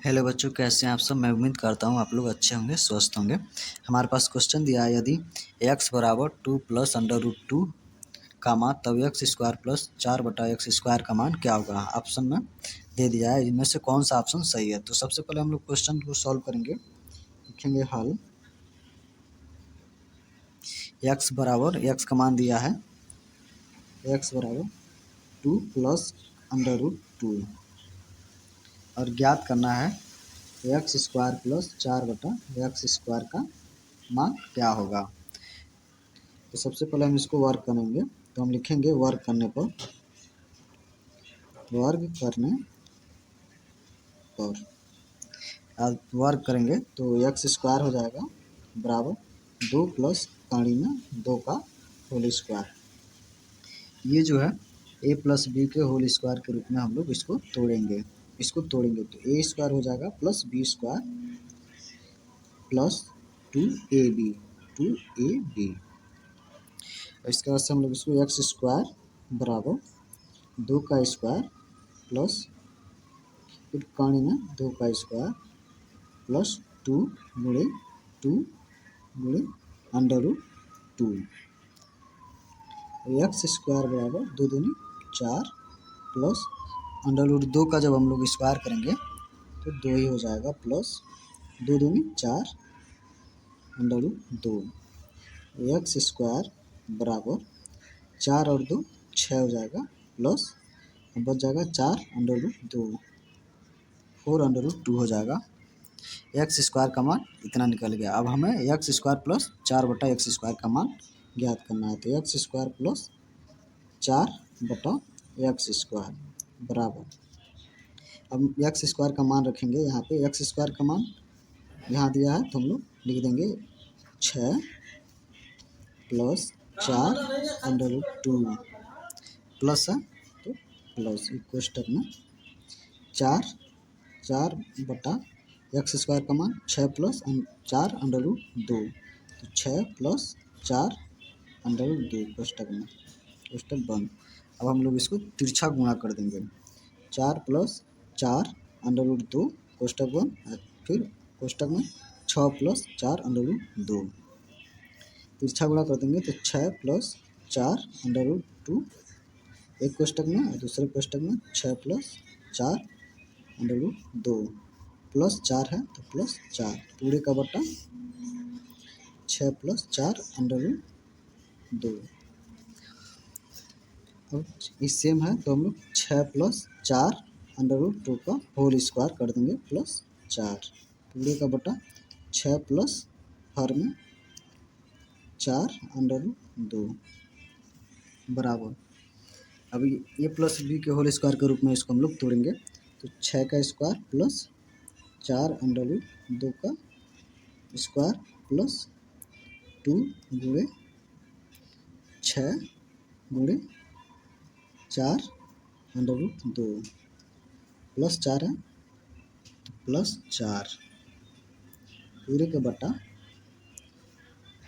Hello बच्चों, कैसे हैं आप सब। मैं उम्मीद करता हूँ आप लोग अच्छे होंगे, स्वस्थ होंगे। हमारे पास क्वेश्चन दिया है, यदि x बराबर 2 प्लस अंडर रूट 2 का मान, तब x square plus 4/x square का मान क्या होगा। ऑप्शन में दे दिया है, इनमें से कौन सा ऑप्शन सही है। तो सबसे पहले हम लोग क्वेश्चन को सॉल्व करेंगे, लिखेंगे हल। x का मान दिया है, x बराबर 2 प्लस अंडर रूट 2 और ज्ञात करना है x square plus 4/x square का मान क्या होगा। तो सबसे पहले हम इसको वर्क करेंगे, तो हम लिखेंगे वर्क करने पर, अब वर्क करेंगे तो एक्स स्क्वायर हो जाएगा बराबर 2 प्लस पानी में 2 का होल स्क्वायर। ये जो है ए प्लस बी के होल स्क्वायर के रूप में हम लोग इसको तोड़ेंगे, तो ए स्क्वायर हो जाएगा plus B square plus 2ab। इसके बाद से हम लोग इसको एक्स स्क्वायर बराबर 2 का स्क्वायर प्लस फिर पानी में 2 का स्क्वायर प्लस 2 गुणे अंडर रूट 2। एक्स स्क्वायर बराबर 2 दूनी 4 प्लस अंडर रूट 2 का जब हम लोग स्क्वायर करेंगे तो 2 ही हो जाएगा, प्लस 2 दूनी 4 अंडर रूट 2। एक्स स्क्वायर बराबर 4 और 2 6 हो जाएगा, प्लस बच जाएगा 4 अंडर रूट 2, 4 अंडर रूट 2 हो जाएगा। एक्स स्क्वायर का मान इतना निकल गया। अब हमें x square plus 4/x square का मान ज्ञात करना है। तो x square plus 4/x square बराबर, अब एक्स स्क्वायर का मान रखेंगे यहाँ पे। एक्स स्क्वायर का मान यहाँ दिया है तो हम लोग लिख देंगे 6 प्लस 4 अंडर रूट 2 प्लस है तो प्लस कोष्टक में 4/x स्क्वायर का मान 6 प्लस 4 अंडर रूट 2, तो 6 प्लस 4 अंडर रूट 2 कोष्टक बंद। अब हम लोग इसको तिरछा गुणा कर देंगे, 4 प्लस 4 अंडर रूट 2 कोष्टक बंद, फिर कोष्टक में 6 प्लस 4 अंडर रूट 2। तिरछा गुणा कर देंगे तो 6 प्लस 4 अंडर रूट 2 एक कोष्टक में और दूसरे कोष्टक में 6 प्लस 4 अंडर रूट 2 प्लस 4 है तो प्लस 4 पूरे का बटा 6 प्लस 4 अंडर रूट 2। अब ये सेम है तो हम लोग 6 प्लस 4 अंडर रूट 2 का होल स्क्वायर कर देंगे, प्लस 4 पूरे का बटा 6 प्लस हर में 4 अंडर रूट 2 बराबर। अभी ए प्लस बी के होल स्क्वायर के रूप में इसको हम लोग तोड़ेंगे, तो 6 का स्क्वायर प्लस 4 अंडर रूट 2 का स्क्वायर प्लस 2 गुणे 6 गुणे 4 अंडर रूट 2 प्लस 4 है तो प्लस 4 पूरे का बटा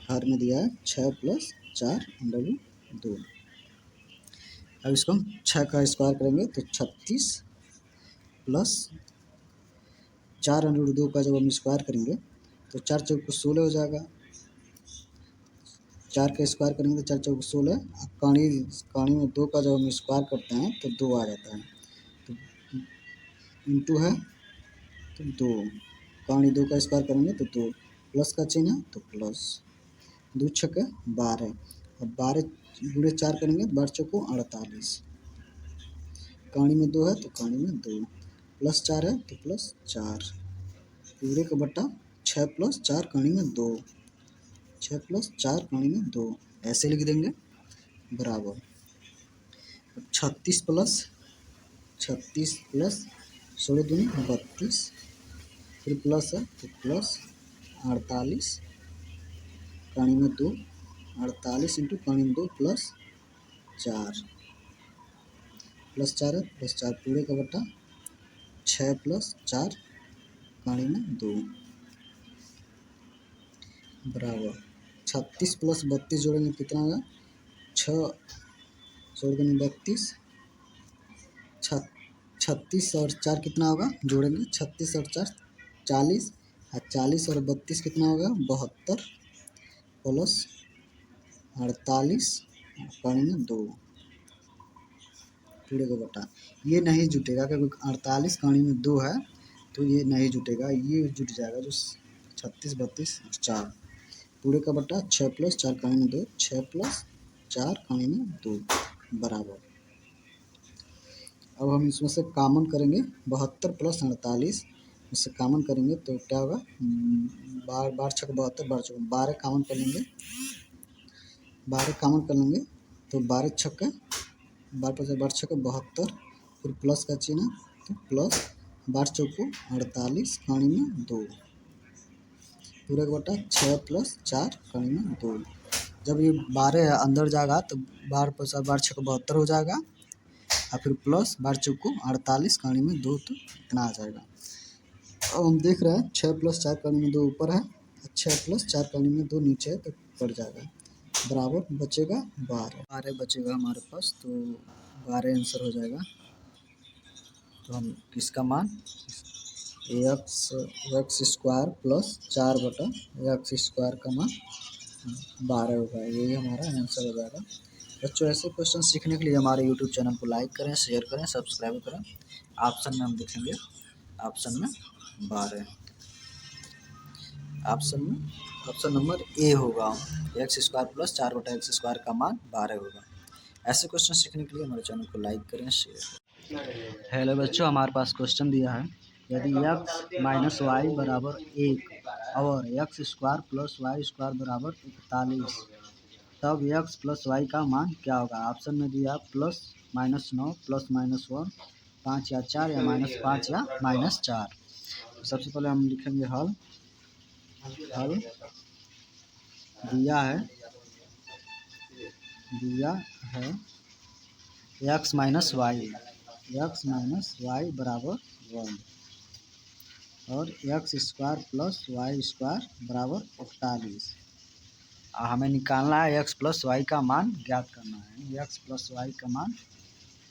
हर में दिया है 6 प्लस 4 अंडर रूट 2। अब इसको हम 6 का स्क्वायर करेंगे तो 36 प्लस 4 अंडर रूट 2 का जब हम स्क्वायर करेंगे तो 4 चौक 16 हो जाएगा। 4 का स्क्वायर करेंगे तो 4 चौक 16, कहानी में 2 का जब हम स्क्वायर करते हैं तो 2 आ जाता है, तो इंटू है तो 2, कहानी 2 का स्क्वायर करेंगे तो 2, प्लस का चिन्ह है तो प्लस, 2 छक्के 12 और 12 गुणे 4 करेंगे 12 चौको 48, कहानी में 2 है तो कहानी में 2, प्लस 4 है तो प्लस 4 पूरे का बटा 6 प्लस 4 कहानी में 2, 6 प्लस 4 कहानी में 2 ऐसे लिख देंगे बराबर 36 प्लस 16 दूनी 32, फिर प्लस है तो प्लस 48 कहानी में 2, 48 इंटू कहानी में 2 प्लस 4 प्लस 4 है प्लस 4 पूरे का बटा 6 प्लस 4 कहानी में 2 बराबर 36 प्लस 32 जोड़ेंगे कितना होगा 6 32 6 36 और 4 कितना होगा, जोड़ेंगे 36 और 4 40, और 40 और 32 कितना होगा 72, प्लस 48 पानी में 2 पूरे का बटा। ये नहीं जुटेगा क्योंकि 48 कहानी में 2 है तो ये नहीं जुटेगा, ये जुट जाएगा जो 36 32 और 4 पूरे का बटा 6 प्लस 4 कहानी में 2, 6 प्लस 4 कहानी में 2 बराबर। अब हम इसमें से कॉमन करेंगे 72 प्लस 48, इससे कॉमन करेंगे तो क्या होगा, बार बार 6 72 बार 6 12 कॉमन कर लेंगे, 12 कॉमन कर लेंगे तो 12 छक्का 12 छक्का 72, फिर प्लस का चिन्ह तो प्लस 12 चौको 48 कहानी में 2 पूरे का बटा 6 प्लस 4 कहानी में 2। जब ये 12 अंदर जाएगा तो 12 प्लस 12 छक्का 72 हो जाएगा, और फिर प्लस 12 चौको 48 कहानी में 2 तो इतना आ जाएगा। अब हम देख रहे हैं 6 प्लस 4 कहानी में 2 ऊपर है, 6 प्लस 4 कहानी में 2 नीचे है तो पड़ जाएगा, बराबर बचेगा 12 बचेगा हमारे पास, तो 12 आंसर हो जाएगा। तो हम किसका मान एक्स स्क्वायर प्लस 4 बटा एक्स स्क्वायर का मान 12 होगा, यही हमारा आंसर हो जाएगा। बच्चों ऐसे क्वेश्चन सीखने के लिए हमारे यूट्यूब चैनल को लाइक करें, शेयर करें, सब्सक्राइब करें। ऑप्शन में हम देखेंगे ऑप्शन में 12, ऑप्शन नंबर ए होगा, एक्स स्क्वायर प्लस 4 बटा एक्स स्क्वायर का मान 12 होगा। ऐसे क्वेश्चन सीखने के लिए हमारे चैनल को लाइक करें, शेयर करें। हेलो बच्चों, हमारे पास क्वेश्चन दिया है, यदि x माइनस वाई बराबर 1 और x square plus Y square बराबर 41, तब x प्लस वाई का मान क्या होगा। ऑप्शन में दिया प्लस -9 प्लस -1 5 या 4 या -5 या -4। सबसे पहले हम लिखेंगे हल दिया है x माइनस वाई बराबर 1 और x square plus Y square बराबर 41। हमें निकालना है एक्स प्लस वाई का मान ज्ञात करना है, एक्स प्लस वाई का मान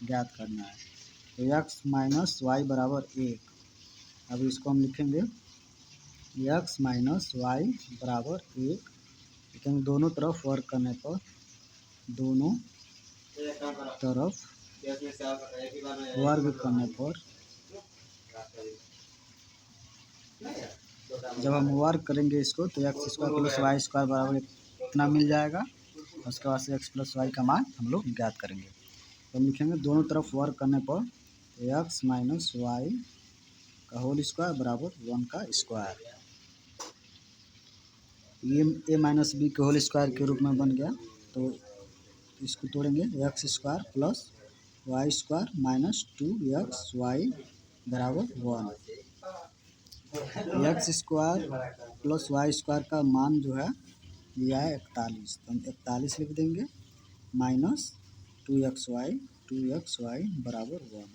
ज्ञात करना है। तो एक्स माइनस वाई बराबर 1, अब इसको हम लिखेंगे एक्स माइनस वाई बराबर 1, लेकिन दोनों तरफ वर्क करने पर, दोनों तरफ वर्ग करने पर, जब हम वर्क करेंगे इसको तो x square plus Y square बराबर इतना मिल जाएगा। उसके बाद से एक्स प्लस वाई का मान हम लोग ज्ञात करेंगे। तो हम लिखेंगे दोनों तरफ वर्क करने पर एक्स माइनस वाई का होल स्क्वायर बराबर 1 का स्क्वायर, ये ए माइनस बी के होल स्क्वायर के रूप में बन गया। तो इसको तोड़ेंगे, x square plus Y square minus 2x y बराबर 1, x square plus Y square का मान जो है दिया है 41, तो हम 41 लिख देंगे माइनस 2x वाई बराबर 1।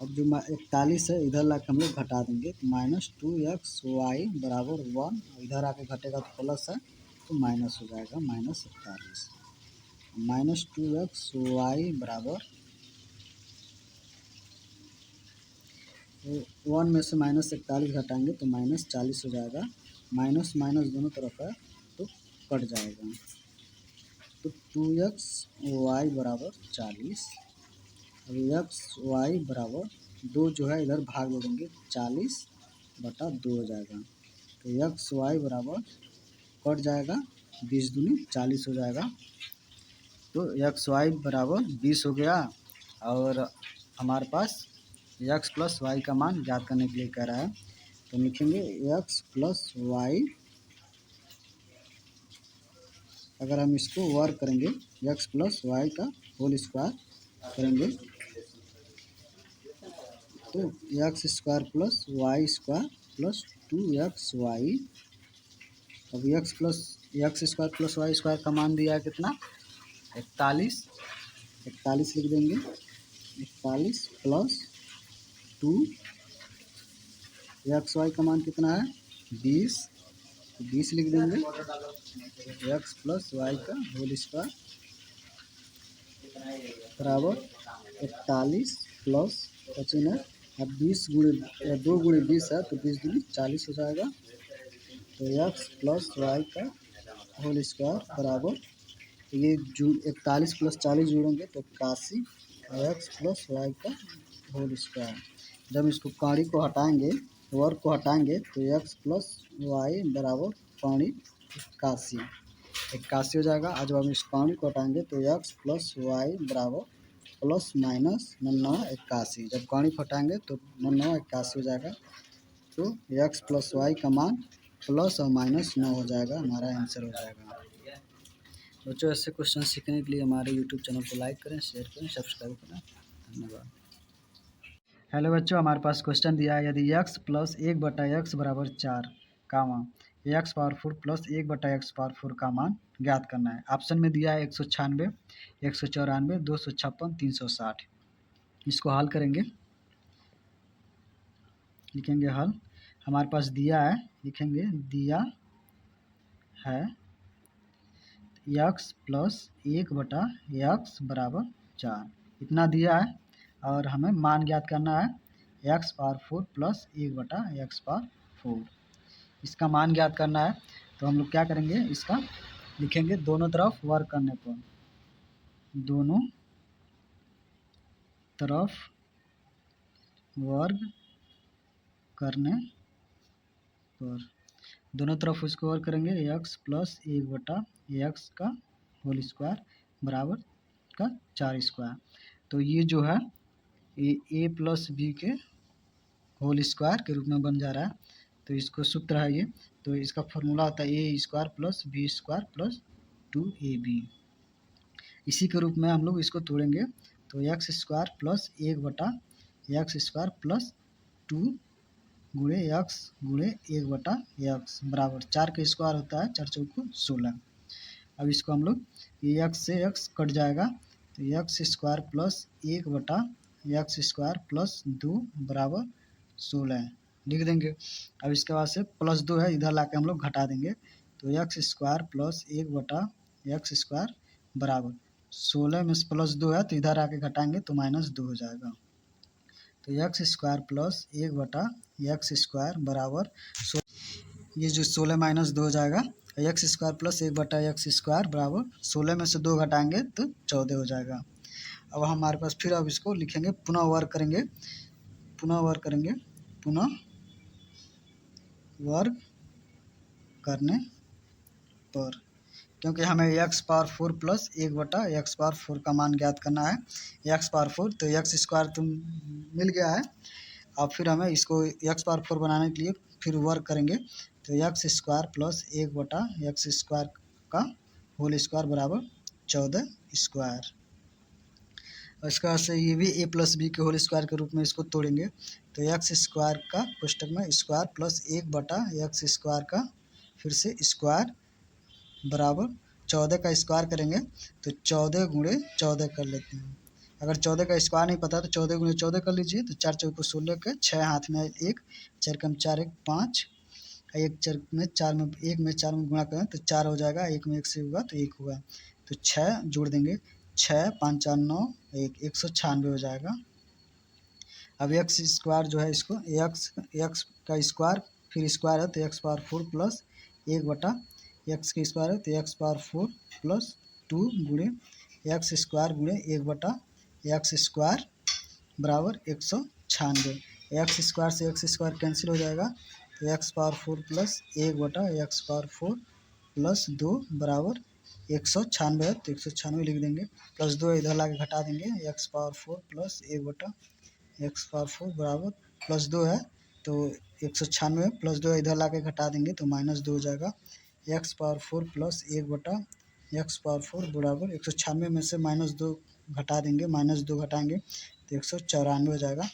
अब जो 41 है इधर ला के हम लोग घटा देंगे, तो -2x वाई बराबर 1, इधर आके घटेगा तो प्लस है तो माइनस हो जाएगा -41, -2x वाई बराबर 1 में से -41 घटाएंगे तो -40 हो जाएगा, माइनस माइनस दोनों तरफ है तो कट जाएगा, तो 2x वाई बराबर 40। अब एक्स वाई बराबर 2 जो है इधर भाग दे देंगे, 40/2 हो जाएगा, तो एक्स वाई बराबर कट जाएगा 20 दूनी 40 हो जाएगा, तो एक्स वाई बराबर 20 हो गया। और हमारे पास एक्स प्लस वाई का मान ज्ञात करने के लिए कह रहा है, तो लिखेंगे एक्स प्लस वाई, अगर हम इसको वर्क करेंगे एक्स प्लस वाई का होल स्क्वायर करेंगे तो x square plus Y square plus 2x y. अब x square plus Y square का मान दिया है कितना 41, 41 लिख देंगे, 41 प्लस 2 एक्स वाई का मान कितना है 20, 20 लिख देंगे, एक्स प्लस वाई का होल स्क्वायर बराबर 41 प्लस 25 है, अब 20 गुणे 2 गुणे 20 है तो 20 दूनी 40 हो जाएगा। तो एक्स प्लस वाई का होल स्क्वायर बराबर ये 41 प्लस 40 जोड़ेंगे तो 81 और एक्स प्लस वाई का होल स्क्वायर। जब इसको कौड़ी को हटाएंगे, वर्ग को हटाएंगे तो एक्स प्लस वाई बराबर पौनी 81 हो जाएगा। आज जब हम इस पौनी को हटाएंगे तो एक्स प्लस वाई बराबर प्लस माइनस 99 जब कौड़ी को हटाएंगे तो 99 हो जाएगा। तो एक्स प्लस वाई का मान प्लस और माइनस 9 हो जाएगा, हमारा आंसर हो जाएगा। बच्चों ऐसे क्वेश्चन सीखने के लिए हमारे यूट्यूब चैनल को लाइक करें, शेयर करें, सब्सक्राइब करें। धन्यवाद। हेलो बच्चों, हमारे पास क्वेश्चन दिया है, यदि x प्लस 1/x बराबर 4 comma x power 4 plus 1/x power 4 का मान ज्ञात करना है। ऑप्शन में दिया है 196, 194, 256, 360। इसको हल करेंगे, लिखेंगे हल। हमारे पास दिया है, लिखेंगे दिया है x प्लस 1/x बराबर 4, इतना दिया है और हमें मान ज्ञात करना है x power 4 plus 1/x power 4। इसका मान ज्ञात करना है तो हम लोग क्या करेंगे, इसका लिखेंगे दोनों तरफ वर्ग करने पर, दोनों तरफ वर्ग करने पर, दोनों तरफ उसको वर्ग करेंगे x प्लस 1/x का होल स्क्वायर बराबर का 4 स्क्वायर। तो ये जो है ये a प्लस बी के होल स्क्वायर के रूप में बन जा रहा है। तो इसको सूत्र है ये, तो इसका फॉर्मूला होता है a square plus B square plus 2ab। इसी के रूप में हम लोग इसको तोड़ेंगे तो x square plus 1/x square plus 2 गुणे एक्स गुणे 1/x बराबर 4 का स्क्वायर होता है 4 चौको 16। अब इसको हम लोग ये एक्स से एक्स कट जाएगा तो x square plus 1/x square plus 2 बराबर 16 लिख देंगे। अब इसके बाद से प्लस 2 है, इधर लाके हम लोग घटा देंगे तो x square plus 1/x square बराबर 16 में से प्लस 2 है तो इधर आके घटाएंगे तो -2 हो जाएगा। तो x square plus 1/x square बराबर ये जो 16 माइनस 2 हो जाएगा। X square plus 1/x square बराबर 16 में से 2 घटाएंगे तो 14 हो जाएगा। अब हमारे पास फिर अब इसको लिखेंगे, पुनः वर्ग करेंगे, पुनः वर्ग करेंगे, पुनः वर्ग करने पर, क्योंकि हमें x power 4 plus 1/x power 4 का मान ज्ञात करना है। x पावर 4 तो एक्स स्क्वायर तो मिल गया है। अब फिर हमें इसको x पावर 4 बनाने के लिए फिर वर्ग करेंगे तो x square plus 1/x square का होल स्क्वायर बराबर 14 स्क्वायर। इसका से ये भी a प्लस बी के होल स्क्वायर के रूप में इसको तोड़ेंगे तो एक्स स्क्वायर का कोष्टक में स्क्वायर प्लस 1/x स्क्वायर का फिर से स्क्वायर बराबर 14 का स्क्वायर करेंगे तो 14 गुणे 14 कर लेते हैं। अगर 14 का स्क्वायर नहीं पता तो 14 गुणे 14 कर लीजिए तो 4 चौको 16 के 6 हाथ में 1 4 कम 4 1 5 1 4 में 4 में 1 में 4 में गुणा करें तो 4 हो जाएगा, 1 में 1 से होगा तो 1 होगा तो 6 जोड़ देंगे, 6 5 4 9 1 196 हो जाएगा। अब एक्स स्क्वायर जो है इसको एक्स का स्क्वायर फिर स्क्वायर है तो एक्स पावर 4 प्लस 1/x का स्क्वायर है तो एक्स पावर 4 प्लस 2 गुणे एक्स स्क्वायर गुणे 1/x स्क्वायर बराबर 196। एक्स स्क्वायर से एक्स स्क्वायर कैंसिल हो जाएगा तो x power 4 plus 1/x power 4 plus 2 बराबर 196 है तो 196 लिख देंगे। प्लस 2 इधर ला के घटा देंगे, x power 4 plus 1/x power 4 बराबर प्लस 2 है तो 196 प्लस 2 इधर ला के घटा देंगे तो -2 हो जाएगा। X power 4 plus 1/x power 4 बराबर 196 में से -2 घटा देंगे, -2 घटाएंगे तो 194 हो जाएगा।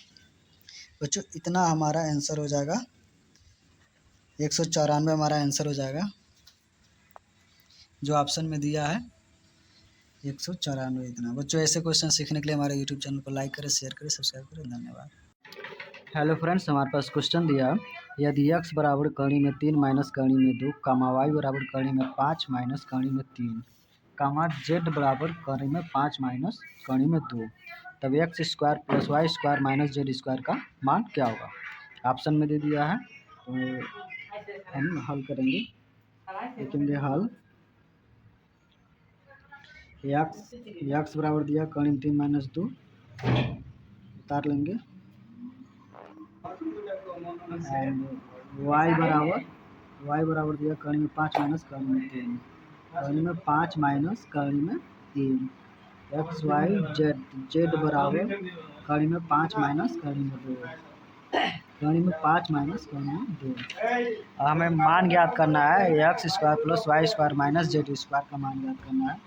बच्चों इतना हमारा आंसर हो जाएगा, 194 हमारा आंसर हो जाएगा जो ऑप्शन में दिया है 194 इतना। बच्चों ऐसे क्वेश्चन सीखने के लिए हमारे यूट्यूब चैनल को लाइक करें, शेयर करें, सब्सक्राइब करें। धन्यवाद। हेलो फ्रेंड्स, हमारे पास क्वेश्चन दिया, यदि x बराबर कड़ी में 3 माइनस कड़ी में 2 कामा y बराबर कड़ी में 5 माइनस कड़ी में 3 कामा जेड बराबर कड़ी में 5 माइनस कड़ी में 2, तब x square plus Y square minus z square का मान क्या होगा। ऑप्शन में दे दिया है तो हम हल करेंगे, देखेंगे हल। एक्स बराबर दिया कड़ी में 3 माइनस 2, उतार लेंगे। एंड वाई बराबर दिया कड़ी में 5 माइनस कड़ी में 3, कड़ी में 5 माइनस कड़ी में 3, एक्स वाई जेड बराबर कड़ी में 5 माइनस कड़ी में 2, कड़ी में 5 माइनस कड़ी में 2। हमें मान ज्ञात करना है x square plus Y square minus z square का मान ज्ञात करना है।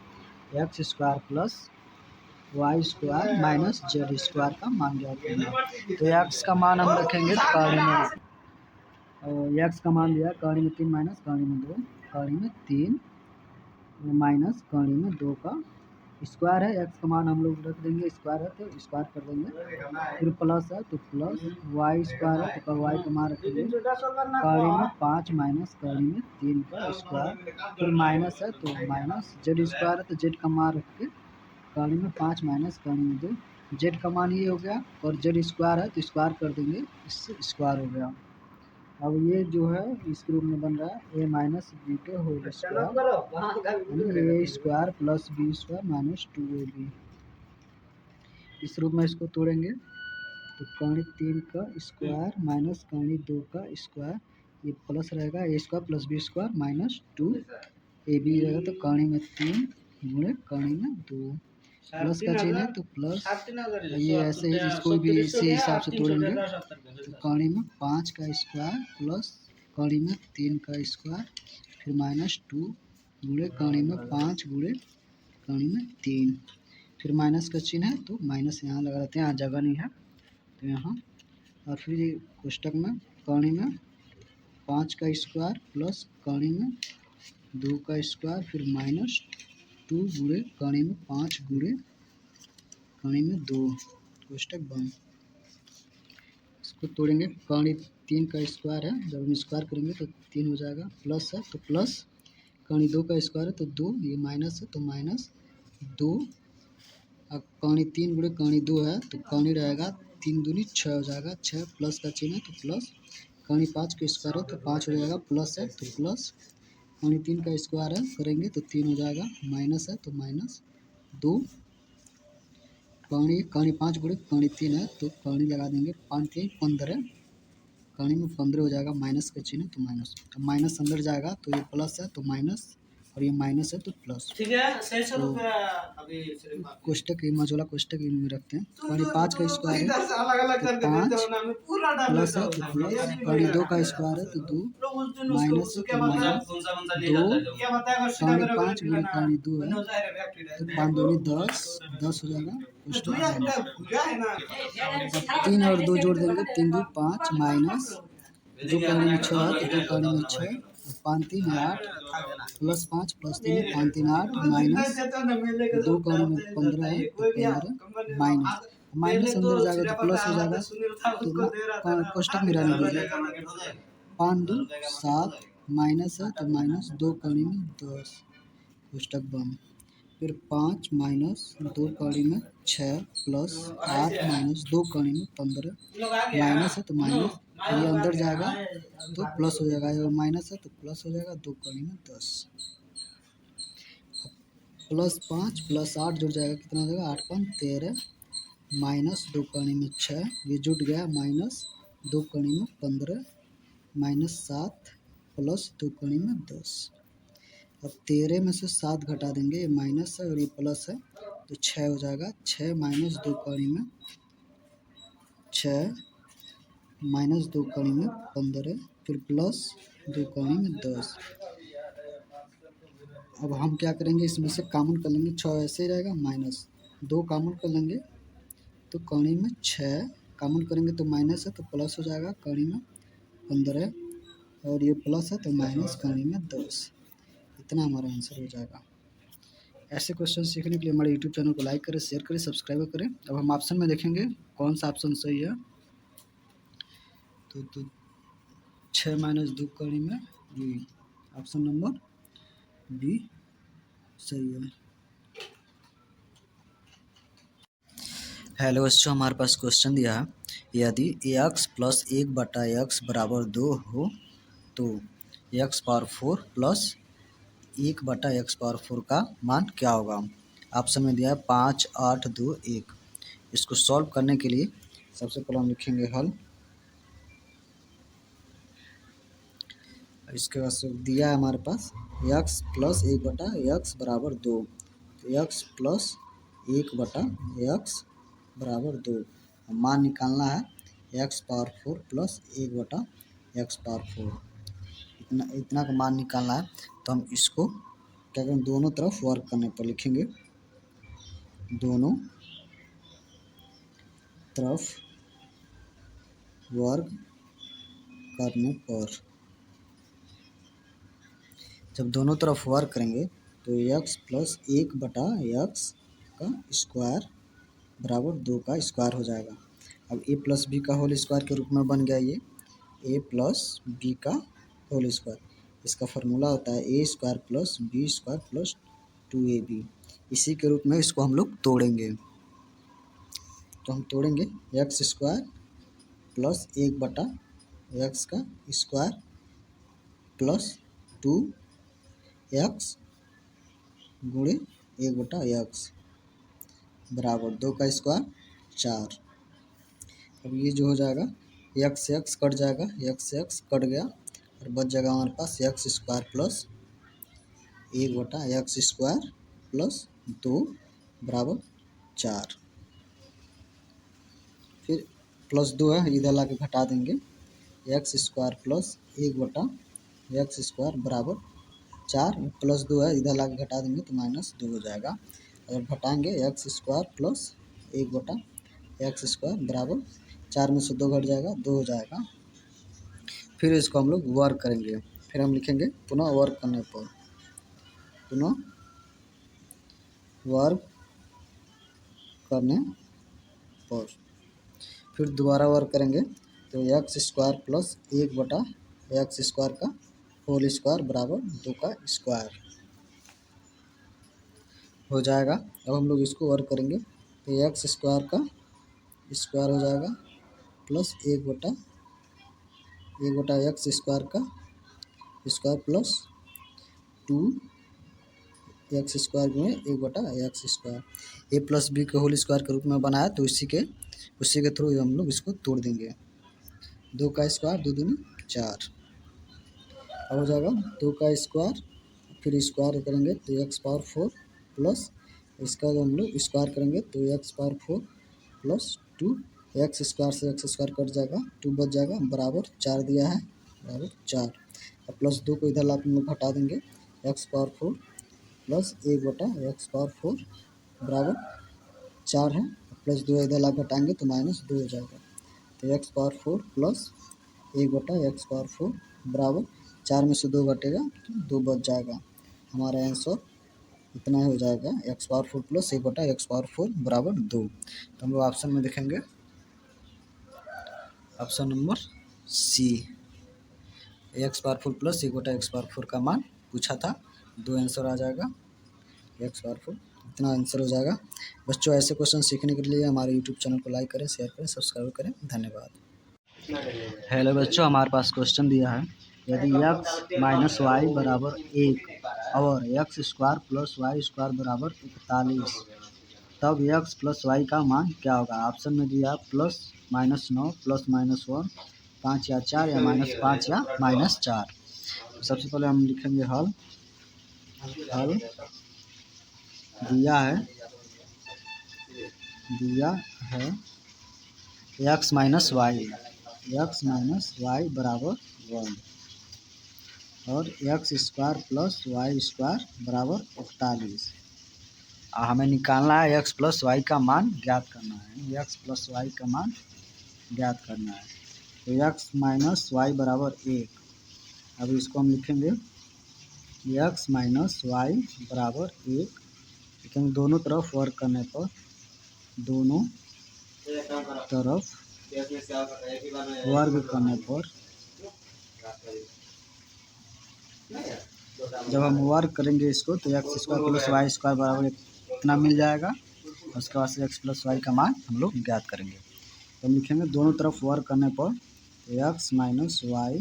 X square plus Y square minus z square का मान ज्ञात करना है। तो एक्स का मान हम रखेंगे कड़ी में, एक्स का मान दिया कड़ी में 3 माइनस कड़ी में 2, कड़ी में 3 माइनस कड़ी में 2 का स्क्वायर है। एक्स का मान हम लोग रख देंगे, स्क्वायर है तो स्क्वायर कर देंगे। फिर प्लस है तो प्लस, वाई स्क्वायर है तो वाई का मान रखेंगे कड़ी में 5 माइनस कड़ी में 3 का स्क्वायर, फिर माइनस है तो माइनस, जेड स्क्वायर है तो जेड का मान रख के कड़ी में 5 माइनस कड़ी में 2, जेड का मान ये हो गया और जेड स्क्वायर है तो स्क्वायर कर देंगे, इससे स्क्वायर हो गया। अब ये जो है इस रूप में बन रहा है ए माइनस बी के whole square, a square plus B square minus 2ab। इस रूप में इसको तोड़ेंगे तो कड़ी 3 का स्क्वायर माइनस कड़ी 2 का स्क्वायर, ये प्लस रहेगा a square plus B square minus 2ab रहेगा, तो कड़ी में 3 गुणे कड़ी में 2, प्लस का चिन्ह है तो प्लस, ये ऐसे ही इसको भी इसी हिसाब से तोड़ेंगे। तो कड़ी में 5 का स्क्वायर प्लस कड़ी में 3 का स्क्वायर, फिर माइनस 2 गुणे कड़ी में 5 गुणे कड़ी में 3, फिर माइनस का चिन्ह है तो माइनस यहाँ लगा देते हैं, यहाँ जगह नहीं है तो यहाँ, और फिर ये कोष्टक में कड़ी में 5 का स्क्वायर प्लस कड़ी में 2 का स्क्वायर, फिर माइनस 2 गुणे कड़ी में 5 गुणे कड़ी में 2, कोष्टक बंद। इसको तोड़ेंगे, कड़ी 3 का स्क्वायर है, जब हम स्क्वायर करेंगे तो 3 हो जाएगा, प्लस है तो प्लस, कड़ी 2 का स्क्वायर है तो 2, ये माइनस है तो माइनस 2, अब कड़ी 3 गुणे कड़ी 2 है तो कड़ी रहेगा 3 दूनी 6 हो जाएगा, 6 प्लस का चिन्ह है तो प्लस, कड़ी 5 का स्क्वायर है तो 5 हो जाएगा, प्लस है तो प्लस, कड़ी 3 का स्क्वायर है करेंगे तो 3 हो जाएगा, माइनस है तो माइनस 2, कड़ी 5 गुणे कड़ी 3 है तो कड़ी लगा देंगे, 5 3 15, कड़ी में 15 हो जाएगा, माइनस का चिन्ह है तो माइनस, अब माइनस अंदर जाएगा तो ये प्लस है तो माइनस, और ये माइनस है तो प्लस, ठीक है। तो कोष्टक मझोला कोष्टक में रखते हैं, कड़ी 5 का स्क्वायर है तो 5, प्लस है तो प्लस, कड़ी 2 का स्क्वायर है तो 2, माइनस है तो माइनस 2, कड़ी 5 गुणे कड़ी 2 है तो 5 दूनी 10, 10 हो जाएगा, कोष्टक। 3 और 2 जोड़ देंगे, 3 2 5 माइनस 2 कड़ी में 6 है तो 2 कड़ी में 6, 5 3 8 प्लस 5 प्लस 3 5 3 8 माइनस 2 कड़ी में 15 है तो 15 माइनस, माइनस अंदर जाएगा तो प्लस हो जाएगा, तो कोष्टक में रहने दीजिए, 5 2 7 माइनस है तो माइनस 2 कड़ी में 10, कोष्टक बंद। फिर 5 माइनस 2 कड़ी में 6 प्लस 8 माइनस 2 कड़ी में 15, माइनस है तो माइनस, ये अंदर जाएगा तो प्लस हो जाएगा, ये माइनस है तो प्लस हो जाएगा, 2 कड़ी में 10, प्लस 5 प्लस 8 जुड़ जाएगा, कितना हो जाएगा 8 5 13, माइनस 2 कड़ी में 6, ये जुट गया, माइनस 2 कड़ी में 15, माइनस 7 प्लस 2 कड़ी में 10, अब 13 में से 7 घटा देंगे, ये माइनस है और ये प्लस है तो 6 हो जाएगा, 6 माइनस 2 कड़ी में 6 माइनस 2 कड़ी में 15, फिर प्लस 2 कड़ी में 10। अब हम क्या करेंगे, इसमें से कॉमन कर लेंगे, 6 ऐसे ही रहेगा, माइनस 2 कॉमन कर लेंगे तो कड़ी में 6 कॉमन करेंगे तो माइनस है तो प्लस हो जाएगा, कड़ी में 15 और ये प्लस है तो माइनस कड़ी में 10, इतना हमारा आंसर हो जाएगा। ऐसे क्वेश्चन सीखने के लिए हमारे यूट्यूब चैनल को लाइक करें, शेयर करें, सब्सक्राइब करें। अब हम ऑप्शन में देखेंगे कौन सा ऑप्शन सही है, तो 6 माइनस 2 कड़ी में, ये ऑप्शन नंबर बी सही है। हेलो बच्चों, हमारे पास क्वेश्चन दिया है, यदि एक्स प्लस 1/x बराबर 2 हो तो x power 4 plus 1/x power 4 का मान क्या होगा। ऑप्शन में दिया है 5, 8, 2, 1। इसको सॉल्व करने के लिए सबसे पहले हम लिखेंगे हल। इसके बाद से दिया है हमारे पास एक्स प्लस 1/x बराबर 2, तो एक्स प्लस 1/x बराबर 2। मान निकालना है x power 4 plus 1/x power 4, इतना का मान निकालना है। तो हम इसको क्या करें, दोनों तरफ वर्क करने पर लिखेंगे, दोनों तरफ वर्क करने पर। जब दोनों तरफ वर्क करेंगे तो x प्लस 1/x का स्क्वायर बराबर 2 का स्क्वायर हो जाएगा। अब a प्लस बी का होल स्क्वायर के रूप में बन गया ये a प्लस बी का होल स्क्वायर। इसका फार्मूला होता है a square plus B square plus 2ab। इसी के रूप में इसको हम लोग तोड़ेंगे। तो हम तोड़ेंगे एक्स स्क्वायर प्लस 1/x का स्क्वायर प्लस 2x गुणे 1/x बराबर 2 का स्क्वायर 4। अब ये जो हो जाएगा x से x कट जाएगा, x से x कट गया और बच जाएगा हमारे पास x square plus 1/x square plus 2 बराबर 4। फिर प्लस 2 है, इधर ला के घटा देंगे, x square plus 1/x square बराबर 4, प्लस 2 है, इधर ला के घटा देंगे तो -2 हो जाएगा। अगर घटाएंगे x square plus 1/x square बराबर 4 में से 2 घट जाएगा, 2 हो जाएगा। फिर इसको हम लोग वर्क करेंगे, फिर हम लिखेंगे पुनः वर्क करने पर, पुनः वर्क करने पर। फिर दोबारा वर्क करेंगे तो x square plus 1/x square का होल स्क्वायर बराबर 2 का स्क्वायर हो जाएगा। अब हम लोग इसको वर्क करेंगे तो एक्स स्क्वायर का स्क्वायर हो जाएगा प्लस 1/x स्क्वायर का स्क्वायर प्लस 2x स्क्वायर गुणे 1/x स्क्वायर। ए प्लस बी के होल स्क्वायर के रूप में बनाया तो उसी के थ्रू हम लोग इसको तोड़ देंगे। 2 का स्क्वायर 2 दूनी 4, अब हो जाएगा 2 का स्क्वायर, फिर स्क्वायर करेंगे तो एक्स पावर 4 प्लस इसका हम लोग स्क्वायर करेंगे तो x power 4 plus 2, x square से एक्स स्क्वायर कट जाएगा, 2 बच जाएगा बराबर 4 दिया है बराबर 4। अब प्लस 2 को इधर ला हम लोग घटा देंगे, x power 4 plus 1/x power 4 बराबर 4 है, प्लस 2 इधर ला घटाएंगे तो -2 हो जाएगा। तो x power 4 plus 1/x power 4 बराबर 4 में से 2 घटेगा तो 2 बच जाएगा। हमारा आंसर इतना ही हो जाएगा, x power 4 plus 1/x power 4 बराबर 2। तो हम लोग ऑप्शन में देखेंगे, option number C, X power 4 plus 1/x power 4 का मान पूछा था, 2 आंसर आ जाएगा, एक्स पावर 4 इतना आंसर हो जाएगा। बच्चों ऐसे क्वेश्चन सीखने के लिए हमारे यूट्यूब चैनल को लाइक करें, शेयर करें, सब्सक्राइब करें। धन्यवाद। हेलो बच्चों, हमारे पास क्वेश्चन दिया है, यदि x माइनस वाई बराबर 1 और x square plus Y square बराबर 41, तब x प्लस वाई का मान क्या होगा। ऑप्शन में दिया प्लस -9 प्लस -1, 5 या 4 या -5 या -4। सबसे पहले हम लिखेंगे हल दिया है x माइनस वाई बराबर 1 और x square plus Y square बराबर 41। हमें निकालना है एक्स प्लस वाई का मान ज्ञात करना है, एक्स प्लस वाई का मान ज्ञात करना है। तो एक्स माइनस वाई बराबर 1, अब इसको हम लिखेंगे एक्स माइनस वाई बराबर 1, लेकिन दोनों तरफ वर्क करने पर, दोनों तरफ वर्ग करने पर जब हम वर्क करेंगे इसको तो x square plus Y square बराबर इतना मिल जाएगा। उसके बाद से एक्स प्लस वाई का मान हम लोग ज्ञात करेंगे। तो हम लिखेंगे दोनों तरफ वर्क करने पर एक्स माइनस वाई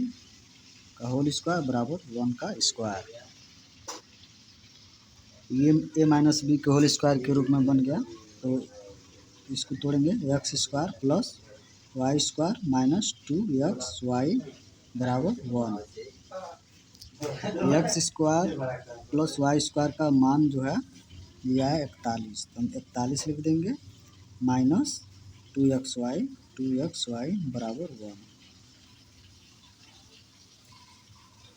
का होल स्क्वायर बराबर 1 का स्क्वायर। ये ए माइनस बी के होल स्क्वायर के रूप में बन गया। तो इसको तोड़ेंगे x square plus Y square minus 2 Y बराबर 1। X square plus Y square का मान जो है यह है 41। तो हम 41 लिख देंगे माइनस 2xy बराबर 1।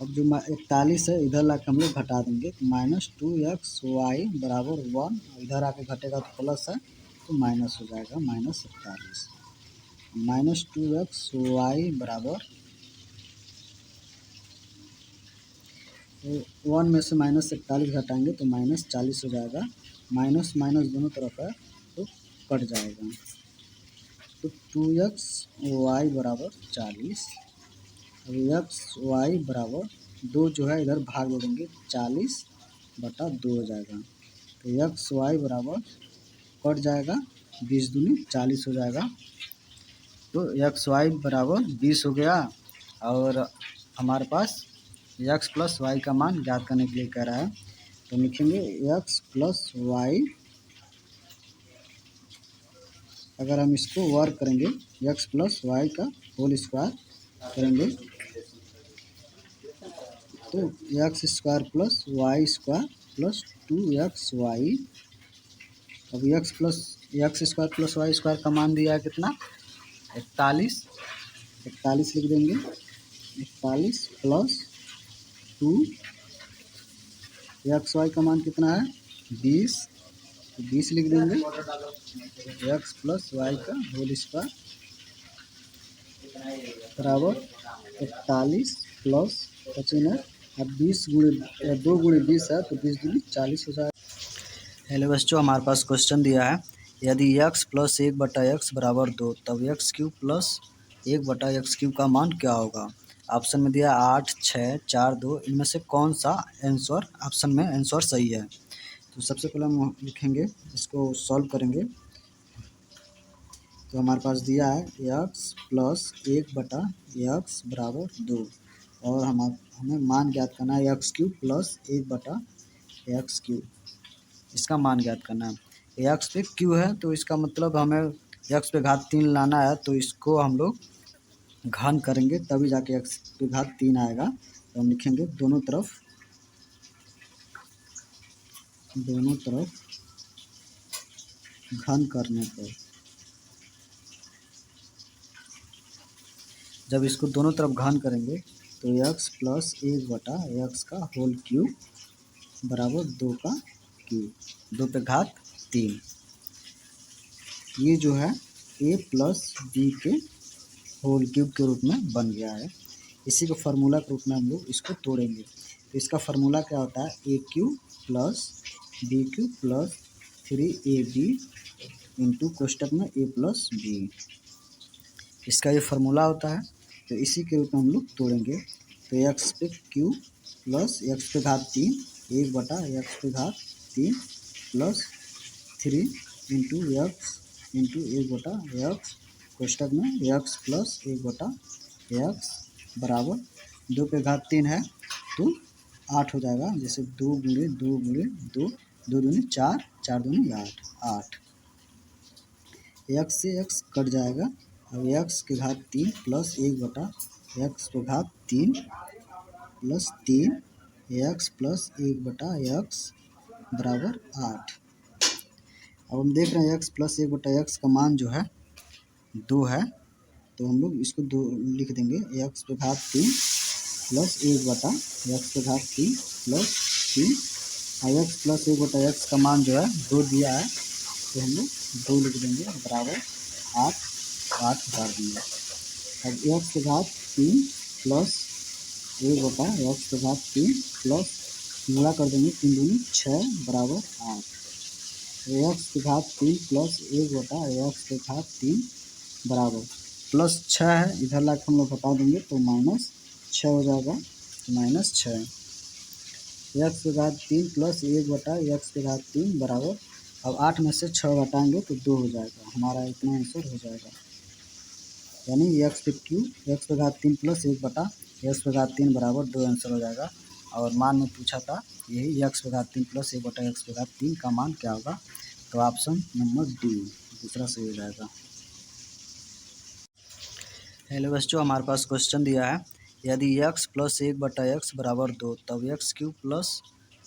अब जो 41 है इधर ला के हम लोग घटा देंगे तो माइनस 2xy बराबर 1। इधर आके घटेगा तो प्लस है तो माइनस हो जाएगा माइनस 41। माइनस 2xy बराबर 1 में से माइनस 41 घटाएंगे तो माइनस 40 हो जाएगा। माइनस माइनस दोनों तरफ है तो कट जाएगा। तो 2xy बराबर 40। अब xy बराबर 2 जो है इधर भाग दे देंगे 40/2 हो जाएगा। तो xy बराबर कट जाएगा 20 दूनी 40 हो जाएगा। तो xy बराबर 20 हो गया। और हमारे पास x प्लस वाई का मान ज्ञात करने के लिए कह रहा है। तो लिखेंगे x प्लस वाई, अगर हम इसको वर्क करेंगे x प्लस वाई का होल स्क्वायर करेंगे तो x square plus Y square plus 2xy। अब x square plus Y square का मान दिया है कितना 41। 41 लिख देंगे 41 प्लस 2 xy का मान कितना है 20। तो 20 लिख देंगे एक्स प्लस वाई का होल स्क्वायर बराबर 41 प्लस 25 अब 20 गुणे 2 गुणे 20 है तो 20 दूनी 40 हो जाएगा। हेलो बच्चों, हमारे पास क्वेश्चन दिया है यदि x प्लस 1/x बराबर 2 तब x cube plus 1/x cube का मान क्या होगा। ऑप्शन में दिया 8, 6, 4, 2। इनमें से कौन सा आंसर ऑप्शन में आंसर सही है। तो सबसे पहले हम लिखेंगे इसको सॉल्व करेंगे। तो हमारे पास दिया है x प्लस 1/x बराबर 2 और हमें मान ज्ञात करना है x cube plus 1/x cube. इसका मान ज्ञात करना है। एक्स पे क्यू है तो इसका मतलब हमें एक्स पे घात 3 लाना है। तो इसको हम लोग घन करेंगे तभी जाके एक्स पे घात 3 आएगा। तो हम लिखेंगे दोनों तरफ घन करने पर, जब इसको दोनों तरफ घन करेंगे तो x प्लस 1/x का होल क्यूब बराबर 2 का क्यूब 2 पे घात 3। ये जो है a प्लस बी के होल क्यूब के रूप में बन गया है। इसी को फार्मूला के रूप में हम लोग इसको तोड़ेंगे। तो इसका फार्मूला क्या होता है a cube plus b cube plus 3ab into कोष्टक में a प्लस बी। इसका ये फार्मूला होता है। तो इसी के रूप में हम लोग तोड़ेंगे। तो एक्स पे क्यूब प्लस एक्स पे घात 3 1/x पे घात 3 plus 3 into x into 1/x कोष्टक में x प्लस 1/x बराबर 2 पे घात 3 है तो 8 हो जाएगा। जैसे 2 गुणे 2 गुणे 2 2 दूनी 4 4 दूनी 8 x से x कट जाएगा। अब x के घात 3 प्लस 1/x पे घात 3 प्लस 3 x प्लस 1/x बराबर 8। अब हम देख रहे हैं x प्लस 1/x का मान जो है 2 है। तो हम लोग इसको 2 लिख देंगे x पे घात 3 प्लस 1/x पे घात 3 प्लस 3 और x प्लस 1/x का मान जो है 2 दिया है तो हम लोग 2 लिख देंगे बराबर 8 उतार देंगे। अब x पे घात 3 प्लस 1/x पे घात 3 प्लस गुणा कर देंगे 3 दूनी 6 बराबर 8। x पे घात 3 प्लस 1/x पे घात 3 बराबर प्लस 6 है। इधर ला के हम लोग हटा देंगे तो माइनस 6 हो जाएगा। -6 एक्स की घात 3 प्लस 1/x की घात 3 बराबर, अब 8 में से 6 घटाएंगे तो 2 हो जाएगा, हमारा इतना आंसर हो जाएगा। यानी एक्स पे क्यू एक्स की घात 3 प्लस 1/x की घात 3 बराबर 2 आंसर हो जाएगा। और मान में पूछा था यही एक्स की घात 3 प्लस 1/x की घात 3 का मान क्या होगा, तो ऑप्शन नंबर डी दूसरा सही हो जाएगा। हेलो बच्चों, हमारे पास क्वेश्चन दिया है, यदि x प्लस 1/x बराबर 2 तब एक्स क्यूब प्लस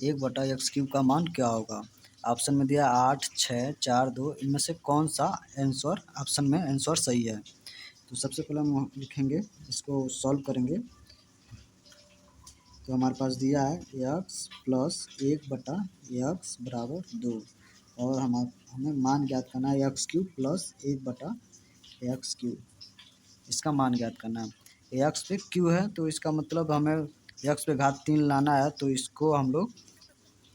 1/x³ का मान क्या होगा। ऑप्शन में दिया 8, 6, 4, 2, इनमें से कौन सा आंसर ऑप्शन में आंसर सही है। तो सबसे पहले हम लिखेंगे, इसको सॉल्व करेंगे। तो हमारे पास दिया है x प्लस 1/x बराबर 2 और हमें मान ज्ञात करना है x³ प्लस 1/x³, इसका मान ज्ञात करना है। x पे q है तो इसका मतलब हमें x पे घात 3 लाना है, तो इसको हम लोग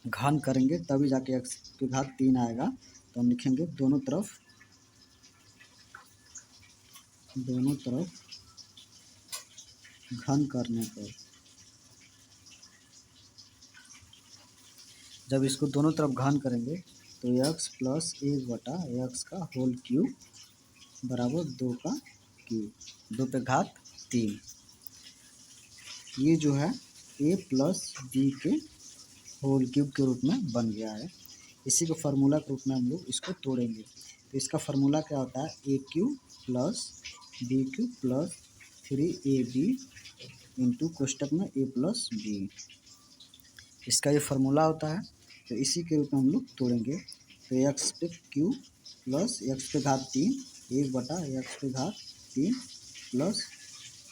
घन करेंगे तभी जाके x पे घात 3 आएगा। तो हम लिखेंगे दोनों तरफ घन करने पर, जब इसको दोनों तरफ घन करेंगे तो x प्लस 1/x का होल क्यूब बराबर 2 का क्यूब, 2 पे घात 3, ये जो है a प्लस बी के होल क्यूब के रूप में बन गया है। इसी को फार्मूला के रूप में हम लोग इसको तोड़ेंगे। तो इसका फार्मूला क्या होता है, a³ plus b³ plus 3ab into कोष्टक में a प्लस b, इसका ये फार्मूला होता है। तो इसी के रूप में हम लोग तोड़ेंगे। तो एक्स पे क्यू प्लस एक्स पे घात 3 1/x पे घात 3 प्लस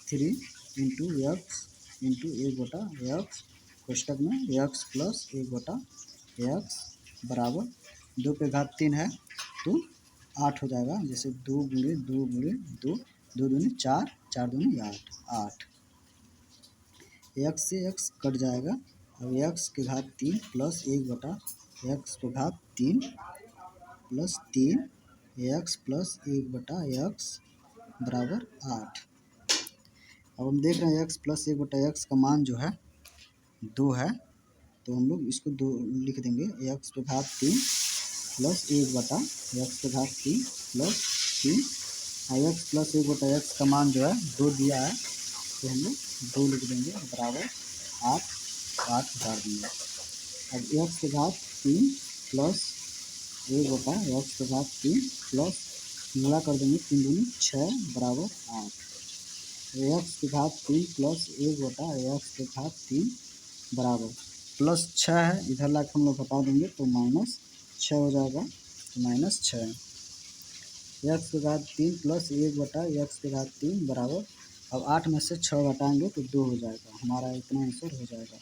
3 इंटू एक्स 1/x कोष्टक में एक्स प्लस 1/x बराबर 2 पे घात 3 है तो 8 हो जाएगा। जैसे 2 गुणे 2 गुणे 2, 2 दूनी 4, 4 दूनी 8, एक्स से एक्स कट जाएगा। अब एक्स के घात 3 प्लस 1/x पे घात 3 प्लस 3 एक्स प्लस 1/x बराबर 8। अब हम देख रहे हैं एक्स प्लस 1/x का मान जो है 2 है, तो हम लोग इसको 2 लिख देंगे। एक्स पे घात 3 प्लस 1/x पे घात 3 प्लस 3, एक्स प्लस 1/x का मान जो है 2 दिया है, तो हम लोग 2 लिख देंगे बराबर 8 उतार देंगे। अब एक्स के घात 3 प्लस 1/x पे घात 3 प्लस गुणा कर देंगे 3 दूनी 6 बराबर 8। एक्स के घात 3 प्लस 1/x पे घात 3 बराबर प्लस 6 है, इधर ला के हम लोग हटा देंगे तो माइनस 6 हो जाएगा, तो माइनस 6। एक्स के घात 3 प्लस 1/x पे घात 3 बराबर, अब 8 में से 6 घटाएंगे तो 2 हो जाएगा, हमारा इतना आंसर हो जाएगा।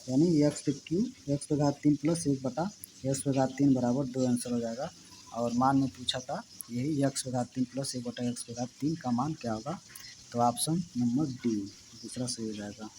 यानी एक्स पे क्यू एक्स पे घात 3 प्लस 1/x पे घात 3 बराबर 2 आंसर हो जाएगा। और मान में पूछा था यही एक्स पे घात 3 प्लस 1/x पे घात 3 का मान क्या होगा, तो ऑप्शन नंबर डी दूसरा सही हो जाएगा।